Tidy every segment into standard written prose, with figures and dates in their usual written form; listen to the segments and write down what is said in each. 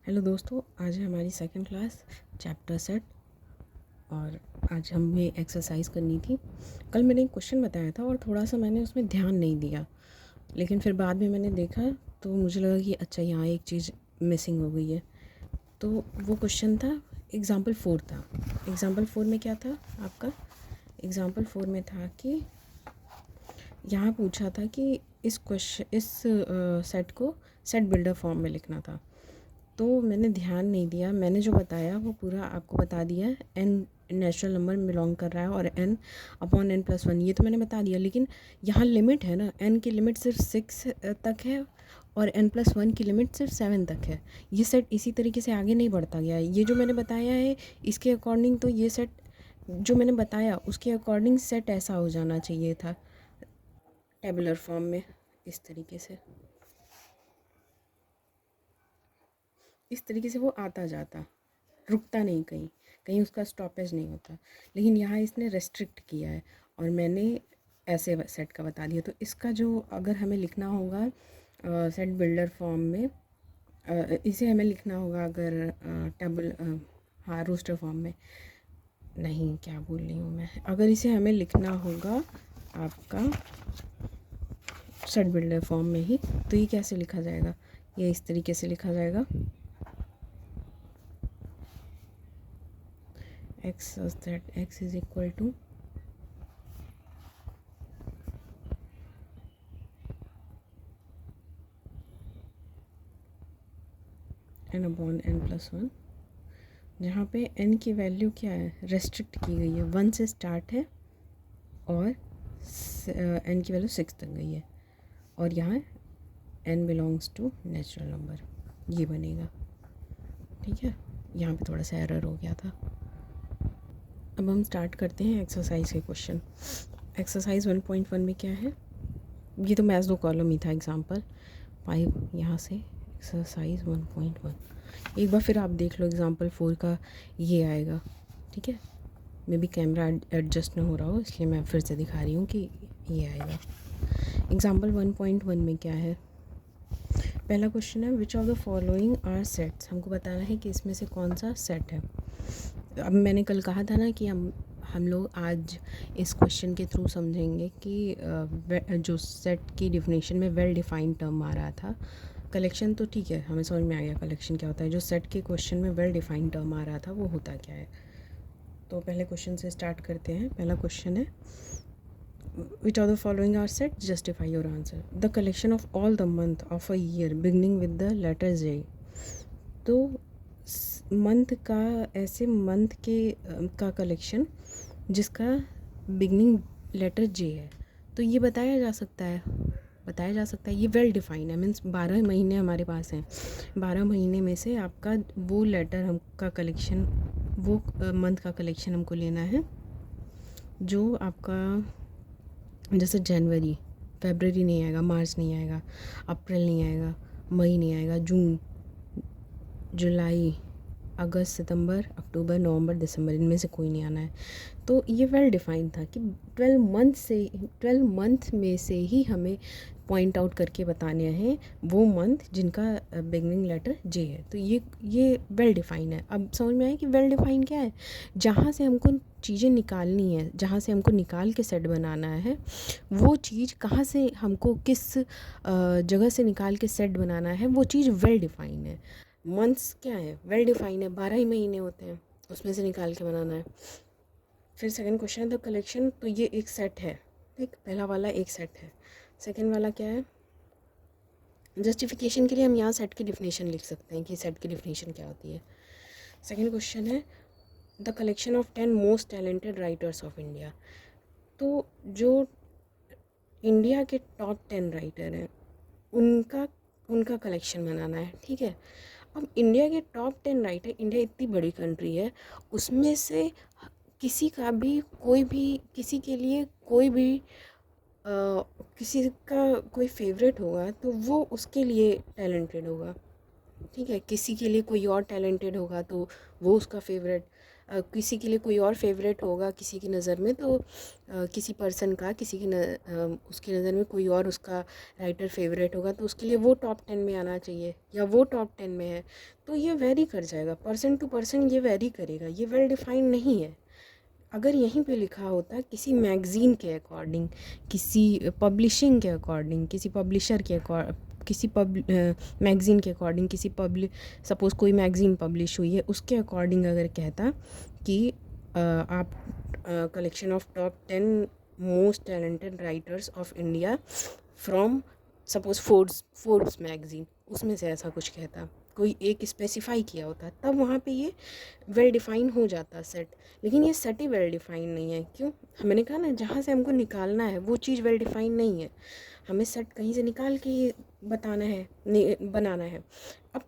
Hello दोस्तों, आज है हमारी सेकंड क्लास चैप्टर सेट और आज हमें एक्सरसाइज करनी थी। कल मैंने एक क्वेश्चन बताया था और थोड़ा सा मैंने उसमें ध्यान नहीं दिया, लेकिन फिर बाद में मैंने देखा तो मुझे लगा कि अच्छा यहाँ एक चीज़ मिसिंग हो गई है। तो वो क्वेश्चन था एग्ज़ाम्पल 4 था। एग्ज़ाम्पल 4 में क्या था आपका? एग्ज़ाम्पल 4 में था कि यहाँ पूछा था कि इस सेट को सेट बिल्डर फॉर्म में लिखना था। तो मैंने ध्यान नहीं दिया, मैंने जो बताया वो पूरा आपको बता दिया। n नेचुरल नंबर में बिलोंग कर रहा है और n अपॉन n+1 ये तो मैंने बता दिया, लेकिन यहाँ लिमिट है ना, n की लिमिट सिर्फ 6 तक है और n+1 की लिमिट सिर्फ 7 तक है। ये सेट इसी तरीके से आगे नहीं बढ़ता गया है। ये जो मैंने बताया है इसके अकॉर्डिंग तो ये सेट जो मैंने बताया उसके अकॉर्डिंग सेट ऐसा हो जाना चाहिए था टेबुलर फॉर्म में, इस तरीके से। इस तरीके से वो आता जाता, रुकता नहीं, कहीं कहीं उसका स्टॉपेज नहीं होता। लेकिन यहाँ इसने रेस्ट्रिक्ट किया है और मैंने ऐसे सेट का बता दिया। तो इसका जो अगर हमें लिखना होगा सेट बिल्डर फॉर्म में, इसे हमें लिखना होगा अगर टेबल हाँ रोस्टर फॉर्म में नहीं, क्या बोल रही हूँ मैं, अगर इसे हमें लिखना होगा आपका सेट बिल्डर फॉर्म में ही, तो ये कैसे लिखा जाएगा? ये इस तरीके से लिखा जाएगा, x such that x is equal to n upon n+1, जहाँ पे n की वैल्यू क्या है, रेस्ट्रिक्ट की गई है, 1 से स्टार्ट है और n की वैल्यू 6 तक गई है, और यहाँ n belongs to natural number, ये बनेगा। ठीक है, यहाँ पे थोड़ा सा एरर हो गया था। अब हम स्टार्ट करते हैं एक्सरसाइज के क्वेश्चन। एक्सरसाइज 1.1 में क्या है, ये तो मैथ्स 2 कॉलम ही था, एग्जाम्पल 5 यहाँ से एक्सरसाइज 1.1। एक बार फिर आप देख लो एग्जाम्पल 4 का ये आएगा। ठीक है, मे बी कैमरा एडजस्ट ना हो रहा हो, इसलिए मैं फिर से दिखा रही हूँ कि ये आएगा। एग्जाम्पल 1.1 में क्या है, पहला क्वेश्चन है which of the following are sets. हमको बताना है कि इसमें से कौन सा सेट है। अब मैंने कल कहा था ना कि हम लोग आज इस क्वेश्चन के थ्रू समझेंगे कि जो सेट की डिफिनेशन में वेल डिफाइंड टर्म आ रहा था, कलेक्शन तो ठीक है, हमें समझ में आ गया कलेक्शन क्या होता है। जो सेट के क्वेश्चन में वेल डिफाइंड टर्म आ रहा था वो होता क्या है। तो पहले क्वेश्चन से स्टार्ट करते हैं। पहला क्वेश्चन है which of the following are set, justify your answer. The collection of all the month of a year beginning with the letter J. तो मंथ का, ऐसे मंथ के का कलेक्शन जिसका बिगनिंग लेटर जे है, तो ये बताया जा सकता है, ये वेल डिफाइन है। मीन्स 12 महीने हमारे पास हैं, 12 महीने में से आपका वो लेटर हमका कलेक्शन, वो मंथ का कलेक्शन हमको लेना है जो आपका, जैसे जनवरी, फरवरी नहीं आएगा, मार्च नहीं आएगा, अप्रैल नहीं आएगा, मई नहीं आएगा, जून, जुलाई, अगस्त, सितंबर, अक्टूबर, नवंबर, दिसंबर, इनमें से कोई नहीं आना है। तो ये वेल डिफाइंड था कि 12 मंथ में से ही हमें पॉइंट आउट करके बताने हैं वो मंथ जिनका बिगनिंग लेटर जे है। तो ये वेल डिफाइन है। अब समझ में आया कि वेल डिफाइन क्या है। जहाँ से हमको चीज़ें निकालनी है, जहाँ से हमको निकाल के सेट बनाना है, वो चीज़ कहाँ से हमको किस जगह से निकाल के सेट बनाना है, वो चीज़ वेल डिफाइन है। मंथ्स क्या है, वेल डिफाइन है, 12 ही महीने होते हैं, उसमें से निकाल के बनाना है। फिर सेकंड क्वेश्चन है द कलेक्शन, तो ये एक सेट है। ठीक, पहला वाला एक सेट है। सेकंड वाला क्या है, जस्टिफिकेशन के लिए हम यहाँ सेट की डिफिनेशन लिख सकते हैं कि सेट की डिफिनेशन क्या होती है। सेकंड क्वेश्चन है the collection of 10 most talented writers of India. तो जो इंडिया के टॉप 10 राइटर हैं उनका कलेक्शन बनाना है। ठीक है, अब इंडिया के टॉप 10 राइटर, इंडिया इतनी बड़ी कंट्री है, उसमें से किसी का भी कोई भी, किसी के लिए कोई भी किसी का कोई फेवरेट होगा तो वो उसके लिए टैलेंटेड होगा। ठीक है, किसी के लिए कोई और टैलेंटेड होगा तो वो उसका फेवरेट, किसी के लिए कोई और फेवरेट होगा किसी की नज़र में, तो किसी पर्सन का किसी की उसकी नज़र में कोई और उसका राइटर फेवरेट होगा, तो उसके लिए वो टॉप 10 में आना चाहिए या वो टॉप 10 में है। तो ये वेरी कर जाएगा, पर्सन टू पर्सन ये वेरी करेगा, ये वेल डिफाइंड नहीं है। अगर यहीं पे लिखा होता किसी मैगज़ीन के अकॉर्डिंग, किसी पब्लिशिंग के अकॉर्डिंग, किसी पब्लिशर के किसी मैगज़ीन के अकॉर्डिंग, सपोज़ कोई मैगज़ीन पब्लिश हुई है उसके अकॉर्डिंग अगर कहता कि आप collection of top 10 most talented writers of India from suppose Forbes magazine, उसमें से ऐसा कुछ कहता, कोई एक स्पेसिफाई किया होता, तब वहाँ पे ये वेल डिफाइन हो जाता सेट। लेकिन ये सेट ही वेल डिफाइन नहीं है। क्यों? मैंने कहा ना, जहाँ से हमको निकालना है वो चीज़ वेल डिफाइन नहीं है, हमें सेट कहीं से निकाल के ही बताना है, बनाना है। अब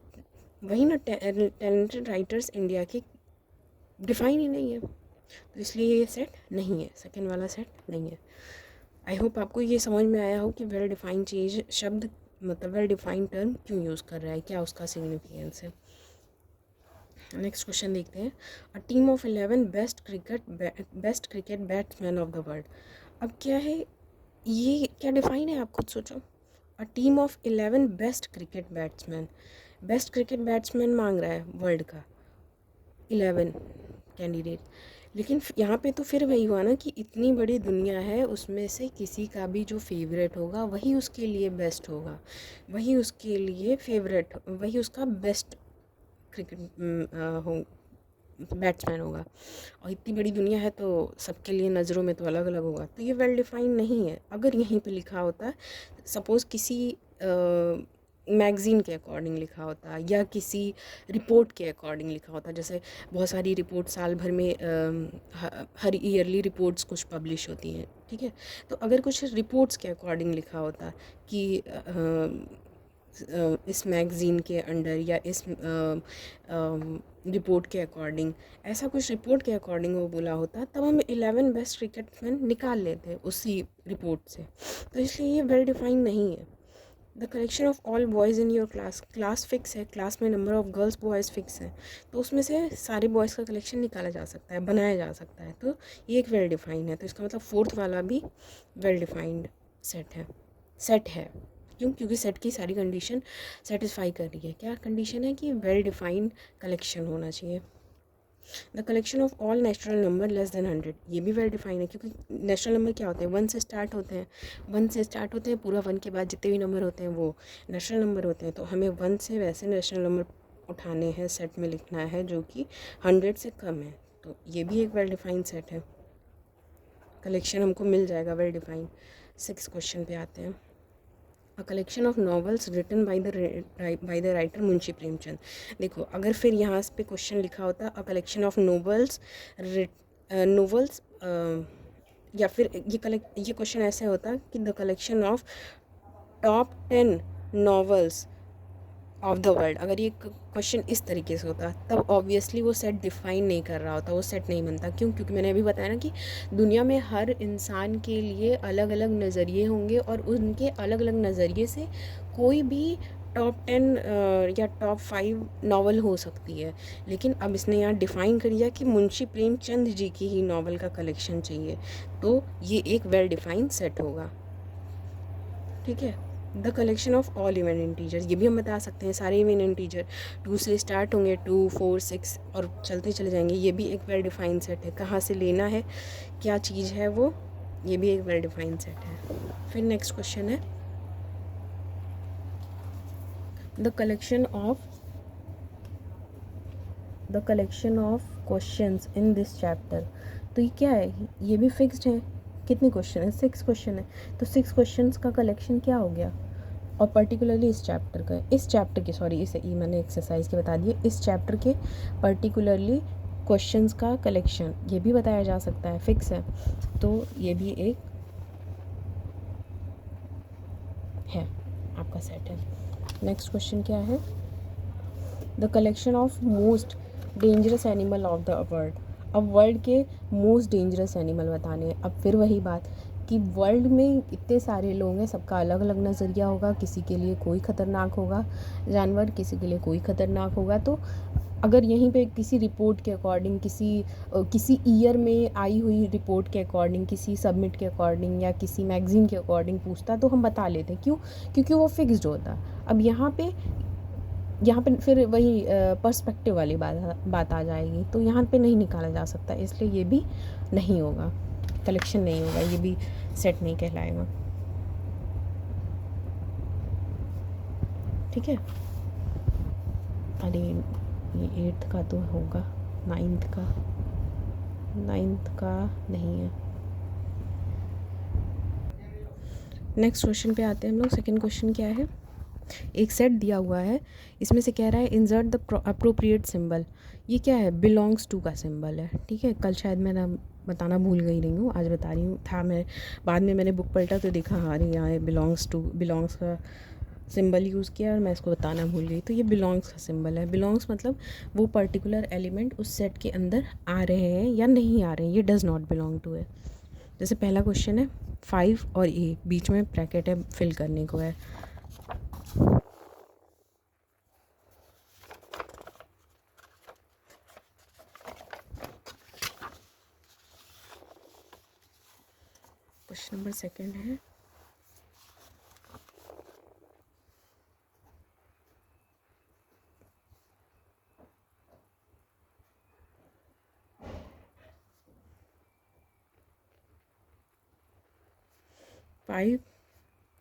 वही ना, टैलेंटेड राइटर्स इंडिया के डिफाइन ही नहीं है, तो इसलिए ये सेट नहीं है, सेकेंड वाला सेट नहीं है। आई होप आपको ये समझ में आया हो कि वेल डिफाइंड चीज़ शब्द मतलब वेल डिफाइंड टर्म क्यों यूज़ कर रहा है, क्या उसका सिग्निफिकेंस है। नेक्स्ट क्वेश्चन देखते हैं। A team of 11 best cricket batsman of the world. अब क्या है, ये क्या डिफाइन है, आप खुद सोचो। A team of 11 best cricket batsman मांग रहा है वर्ल्ड का 11 कैंडिडेट। लेकिन यहाँ पे तो फिर वही हुआ ना कि इतनी बड़ी दुनिया है, उसमें से किसी का भी जो फेवरेट होगा वही उसके लिए बेस्ट होगा, वही उसके लिए फेवरेट, वही उसका बेस्ट क्रिकेट बैट्समैन होगा। और इतनी बड़ी दुनिया है तो सबके लिए नज़रों में तो अलग अलग होगा, तो ये वेल डिफाइन नहीं है। अगर यहीं पे लिखा होता, सपोज़ किसी मैगज़ीन के अकॉर्डिंग लिखा होता या किसी रिपोर्ट के अकॉर्डिंग लिखा होता, जैसे बहुत सारी रिपोर्ट साल भर में हर ईयरली रिपोर्ट्स कुछ पब्लिश होती हैं, ठीक है, तो अगर कुछ रिपोर्ट्स के अकॉर्डिंग लिखा होता कि इस मैगज़ीन के अंडर या इस रिपोर्ट के अकॉर्डिंग, ऐसा कुछ रिपोर्ट के अकॉर्डिंग वो बोला होता, तब हम 11 बेस्ट क्रिकेटमैन निकाल लेते उसी रिपोर्ट से। तो इसलिए ये वेल डिफाइन नहीं है। The collection of all boys in your class fix है, क्लास में number of girls boys fix है, तो उसमें से सारे बॉयज़ का कलेक्शन निकाला जा सकता है, बनाया जा सकता है, तो ये एक वेल डिफाइन है। तो इसका मतलब फोर्थ वाला भी वेल डिफाइंड सेट है। क्यों? क्योंकि सेट की सारी कंडीशन सेटिस्फाई कर रही है। क्या कंडीशन है? कि वेल डिफाइंड कलेक्शन होना चाहिए। The collection of all natural number less then 100, ये भी वेल डिफाइन है, क्योंकि नेचुरल नंबर क्या होते हैं, 1 से स्टार्ट होते हैं, पूरा 1 के बाद जितने भी नंबर होते हैं वो नेचुरल नंबर होते हैं। तो हमें 1 से वैसे नेचुरल नंबर उठाने हैं, सेट में लिखना है जो कि 100 से कम है, तो ये भी एक वेल डिफाइंड सेट है, कलेक्शन हमको मिल जाएगा वेल डिफाइंड। 6 क्वेश्चन पे आते हैं। A collection of novels written by the writer Munshi Premchand. देखो, अगर फिर यहाँ पे क्वेश्चन लिखा होता अ कलेक्शन ऑफ नॉवेल्स या फिर ये क्वेश्चन ऐसे होता कि the collection of top 10 novels of the world. अगर ये क्वेश्चन इस तरीके से होता तब ऑब्वियसली वो सेट डिफाइन नहीं कर रहा होता, वो सेट नहीं बनता। क्यों? क्योंकि मैंने अभी बताया ना कि दुनिया में हर इंसान के लिए अलग अलग नज़रिए होंगे और उनके अलग अलग नज़रिए से कोई भी टॉप 10 या टॉप 5 नावल हो सकती है। लेकिन अब इसने यहाँ डिफ़ाइन कर दिया कि मुंशी प्रेमचंद जी की ही नावल का कलेक्शन चाहिए, तो ये एक वेल डिफाइंड सेट होगा। ठीक है। The collection of all even integer, ये भी हम बता सकते हैं, सारे इवन इंटीजर 2 से स्टार्ट होंगे, 2, 4, 6 और चलते चले जाएंगे। ये भी एक वेल डिफाइंड सेट है। कहाँ से लेना है, क्या चीज़ है वो, ये भी एक वेल डिफाइंड सेट है। फिर नेक्स्ट क्वेश्चन है the collection of questions in this chapter. तो ये क्या है, ये भी फिक्स्ड है। कितने क्वेश्चन है? 6 क्वेश्चन है, तो 6 क्वेश्चंस का कलेक्शन क्या हो गया। और पर्टिकुलरली इस चैप्टर के इसे मैंने एक्सरसाइज के बता दिए, इस चैप्टर के पर्टिकुलरली क्वेश्चंस का कलेक्शन ये भी बताया जा सकता है, फिक्स है, तो ये भी एक है, आपका सेट है। नेक्स्ट क्वेश्चन क्या है, the collection of most dangerous animal of the world. अब वर्ल्ड के मोस्ट डेंजरस एनिमल बताने हैं। अब फिर वही बात कि वर्ल्ड में इतने सारे लोग हैं, सबका अलग अलग नज़रिया होगा, किसी के लिए कोई ख़तरनाक होगा जानवर, किसी के लिए कोई ख़तरनाक होगा, तो अगर यहीं पे किसी रिपोर्ट के अकॉर्डिंग, किसी ईयर में आई हुई रिपोर्ट के अकॉर्डिंग, किसी सबमिट के अकॉर्डिंग या किसी मैगज़ीन के अकॉर्डिंग पूछता तो हम बता लेते। क्यों? क्योंकि वो फिक्स्ड होता। अब यहाँ पे फिर वही पर्सपेक्टिव वाली बात आ जाएगी, तो यहाँ पे नहीं निकाला जा सकता, इसलिए ये भी नहीं होगा, कलेक्शन नहीं होगा, ये भी सेट नहीं कहलाएगा। ठीक है। अरे ये 8th का तो होगा, 9th का नहीं है। नेक्स्ट क्वेश्चन पे आते हैं हम लोग। सेकंड क्वेश्चन क्या है? एक सेट दिया हुआ है, इसमें से कह रहा है इंसर्ट द अप्रोप्रिएट सिंबल। ये क्या है? बिलोंग्स टू का सिंबल है। ठीक है, कल शायद मैं बताना भूल गई रही हूँ, आज बता रही हूँ। मैं बाद में मैंने बुक पलटा तो देखा, हाँ यहाँ बिलोंग्स का सिंबल यूज़ किया और मैं इसको बताना भूल गई। तो ये बिलोंग्स का सिंबल है। बिलोंग्स मतलब वो पर्टिकुलर एलिमेंट उस सेट के अंदर आ रहे हैं या नहीं आ रहे हैं, ये डज़ नॉट बिलोंग टू है। जैसे पहला क्वेश्चन है 5 और ए, बीच में ब्रैकेट है, फिल करने को है। क्वेश्चन नंबर सेकंड है 5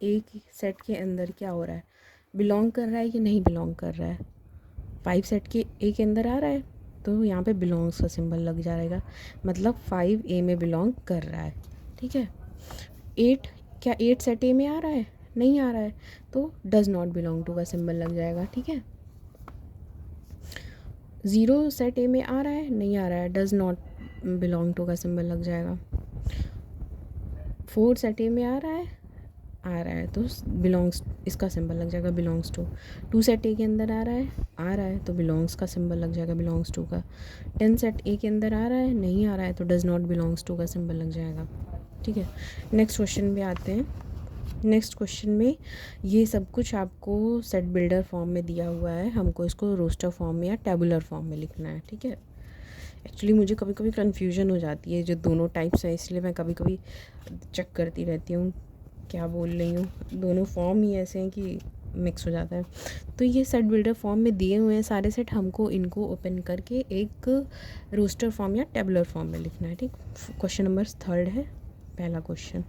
एक सेट के अंदर क्या हो रहा है, बिलोंग कर रहा है कि नहीं बिलोंग कर रहा है। 5 सेट के ए के अंदर आ रहा है तो यहाँ पे बिलोंग्स का सिंबल लग जाएगा, मतलब 5 ए में बिलोंग कर रहा है। ठीक है। 8, क्या 8 सेट ए में आ रहा है? नहीं आ रहा है, तो डज़ नॉट बिलोंग टू का सिंबल लग जाएगा। ठीक है। 0 सेट ए में आ रहा है? नहीं आ रहा है, डज़ नॉट बिलोंग टू का सिंबल लग जाएगा। 4 सेट ए में आ रहा है तो बिलोंग्स, इसका सिंबल लग जाएगा बिलोंग्स टू। 2 सेट ए के अंदर आ रहा है तो बिलोंग्स का सिंबल लग जाएगा बिलोंग्स टू का। 10 सेट ए के अंदर आ रहा है, नहीं आ रहा है, तो डज़ नॉट बिलोंग्स टू का सिंबल लग जाएगा। ठीक है। नेक्स्ट क्वेश्चन पे आते हैं। नेक्स्ट क्वेश्चन में ये सब कुछ आपको सेट बिल्डर फॉर्म में दिया हुआ है, हमको इसको रोस्टर फॉर्म में या टेबुलर फॉर्म में लिखना है। ठीक है। एक्चुअली मुझे कभी कभी कन्फ्यूजन हो जाती है जो दोनों टाइप्स हैं, इसलिए मैं कभी कभी चेक करती रहती हूँ क्या बोल रही हूँ। दोनों फॉर्म ही ऐसे हैं कि मिक्स हो जाता है। तो ये सेट बिल्डर फॉर्म में दिए हुए हैं सारे सेट, हमको इनको ओपन करके एक रोस्टर फॉर्म या टेबुलर फॉर्म में लिखना है। ठीक। क्वेश्चन नंबर 3 है, पहला क्वेश्चन।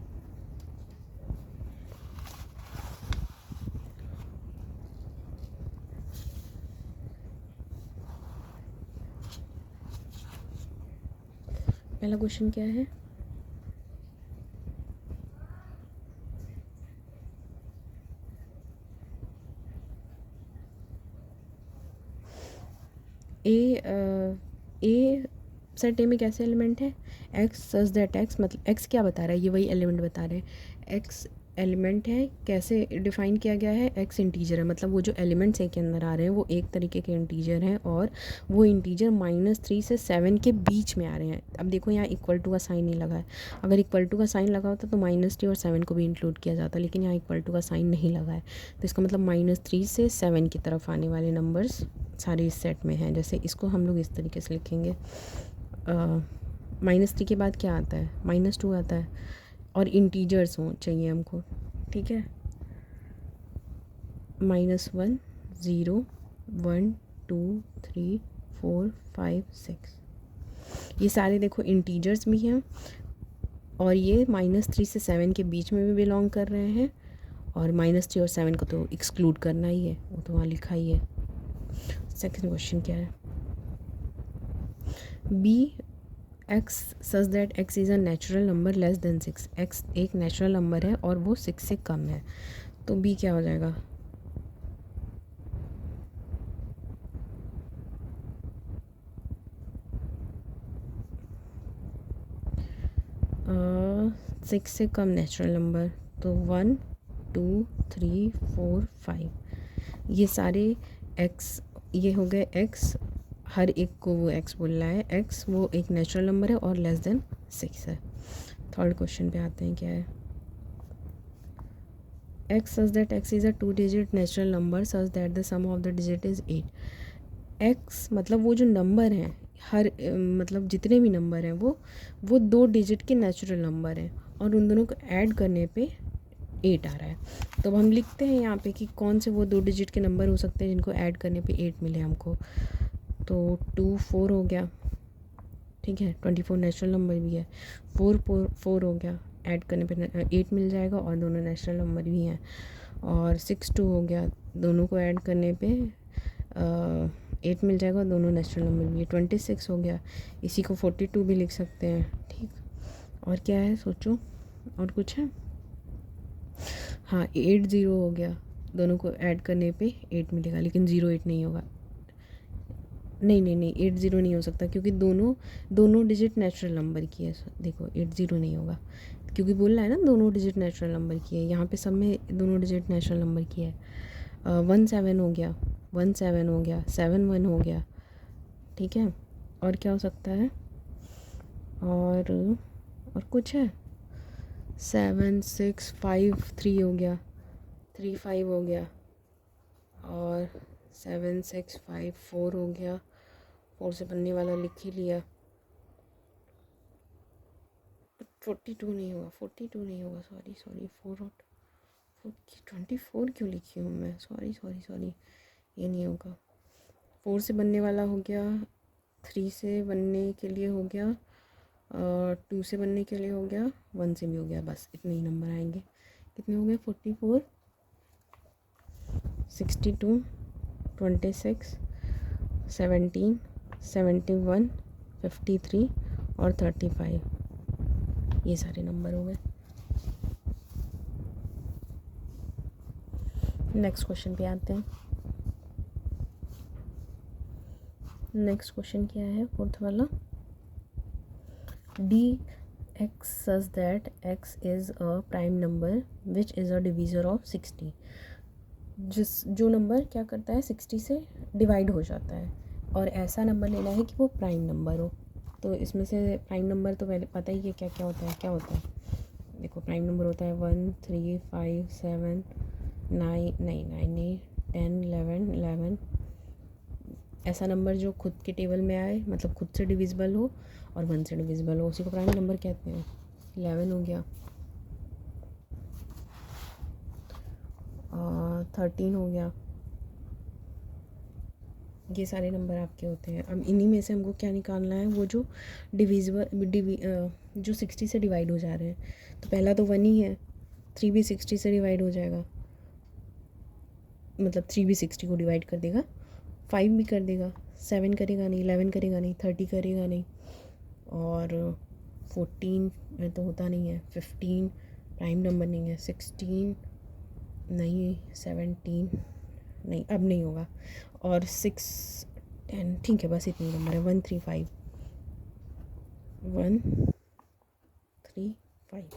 पहला क्वेश्चन क्या है? ए सेट ए में कैसे एलिमेंट है? एक्स सच दैट एक्स, मतलब एक्स क्या बता रहा है? ये वही एलिमेंट बता रहे हैं। एक्स एलिमेंट है, कैसे डिफ़ाइन किया गया है? एक्स इंटीजर है, मतलब वो जो एलिमेंट्स ए के अंदर आ रहे हैं वो एक तरीके के इंटीजर हैं और वो इंटीजर -3 से 7 के बीच में आ रहे हैं। अब देखो यहाँ इक्वल टू का साइन नहीं लगा है, अगर इक्वल टू का साइन लगा होता तो -3 और 7 को भी इंक्लूड किया जाता, लेकिन यहाँ इक्वल टू का साइन नहीं लगा है, तो इसका मतलब -3 से 7 की तरफ आने वाले नंबर्स सारे इस सेट में हैं। जैसे इसको हम लोग इस तरीके से लिखेंगे, -3 के बाद क्या आता है? -2 आता है, और इंटीजर्स हों चाहिए हमको। ठीक है। -1 0 1 2 3 4 5 6, ये सारे देखो इंटीजर्स भी हैं और ये -3 से 7 के बीच में भी बिलोंग कर रहे हैं, और -3 और 7 को तो एक्सक्लूड करना ही है, वो तो वहाँ लिखा ही है। सेकंड क्वेश्चन क्या है? B x such that x is a natural number less than 6। X एक नेचुरल नंबर है और वो 6 से कम है, तो बी क्या हो जाएगा? सिक्स से कम नेचुरल नंबर, तो 1 2 3 4 5, ये सारे एक्स, ये हो गए एक्स, हर एक को वो एक्स बोल रहा है। एक्स वो एक नेचुरल नंबर है और लेस देन 6 है। थर्ड क्वेश्चन पे आते हैं, क्या है? X such that x is a 2 digit natural number such that the sum of the digit is 8। X मतलब वो जो नंबर हैं हर मतलब जितने भी नंबर हैं वो 2 डिजिट के नेचुरल नंबर हैं और उन दोनों को ऐड करने पे 8 आ रहा है। तो अब हम लिखते हैं यहाँ पे कि कौन से वो 2 डिजिट के नंबर हो सकते हैं जिनको ऐड करने पे 8 मिले हमको। तो 2 4 हो गया, ठीक है, 24 नेचुरल नंबर भी है। 4 हो गया, ऐड करने पे 8 मिल जाएगा और दोनों नेचुरल नंबर भी हैं। और 6 2 हो गया, दोनों को ऐड करने पे 8 मिल जाएगा और दोनों नेचुरल नंबर भी है। 26 हो गया, इसी को 42 भी लिख सकते हैं, ठीक। और क्या है सोचो, और कुछ है? हाँ 80 हो गया, दोनों को ऐड करने पे 8 मिलेगा, लेकिन 08 नहीं होगा। नहीं 80 नहीं हो सकता क्योंकि दोनों डिजिट नेचुरल नंबर की है। देखो 80 नहीं होगा क्योंकि बोल रहा है ना दोनों डिजिट नेचुरल नंबर की है, यहाँ पे सब में दोनों डिजिट नेचुरल नंबर की है। 17 हो गया, 17 हो गया, 71 हो गया, ठीक है। और क्या हो सकता है? और कुछ है? 7 6 5 3 हो गया, 3 5 हो गया, और 7 6 5 4 हो गया, 4 से बनने वाला लिख ही लिया। 42 नहीं होगा, 42 नहीं होगा, सॉरी 4 24 क्यों लिखी हूँ मैं, सॉरी ये नहीं होगा। 4 से बनने वाला हो गया, 3 से बनने के लिए हो गया, 2 से बनने के लिए हो गया, 1 से भी हो गया, बस इतने ही नंबर आएंगे। कितने हो गए? 44 62 26 17 71 53 और 35, ये सारे नंबर हो गए। नेक्स्ट क्वेश्चन पे आते हैं। नेक्स्ट क्वेश्चन क्या है? फोर्थ वाला, D x such that x is a prime number which is a divisor of 60। जो नंबर क्या करता है 60 से डिवाइड हो जाता है, और ऐसा नंबर लेना है कि वो प्राइम नंबर हो। तो इसमें से प्राइम नंबर तो पहले पता ही है क्या क्या होता है। क्या होता है? देखो प्राइम नंबर होता है 1 3 5 7 9 नहीं 9 नहीं 10 11 ऐसा नंबर जो खुद के टेबल में आए, मतलब खुद से डिविजिबल हो और 1 से डिविजिबल हो, उसी को प्राइम नंबर कहते हैं। 11 हो गया, 13 हो गया, ये सारे नंबर आपके होते हैं। अब इन्हीं में से हमको क्या निकालना है? वो जो जो 60 से डिवाइड हो जा रहे हैं। तो पहला तो 1 ही है, 3 भी 60 से डिवाइड हो जाएगा, मतलब 3 भी 60 को डिवाइड कर देगा, 5 भी कर देगा, 7 करेगा नहीं, 11 करेगा नहीं, 30 करेगा नहीं, और 14 में तो होता नहीं है, 15 प्राइम नंबर नहीं है, 16 नहीं, 17 नहीं, अब नहीं होगा, और 6 10, ठीक है, बस इतनी नंबर है। 1 3 5 1 3 5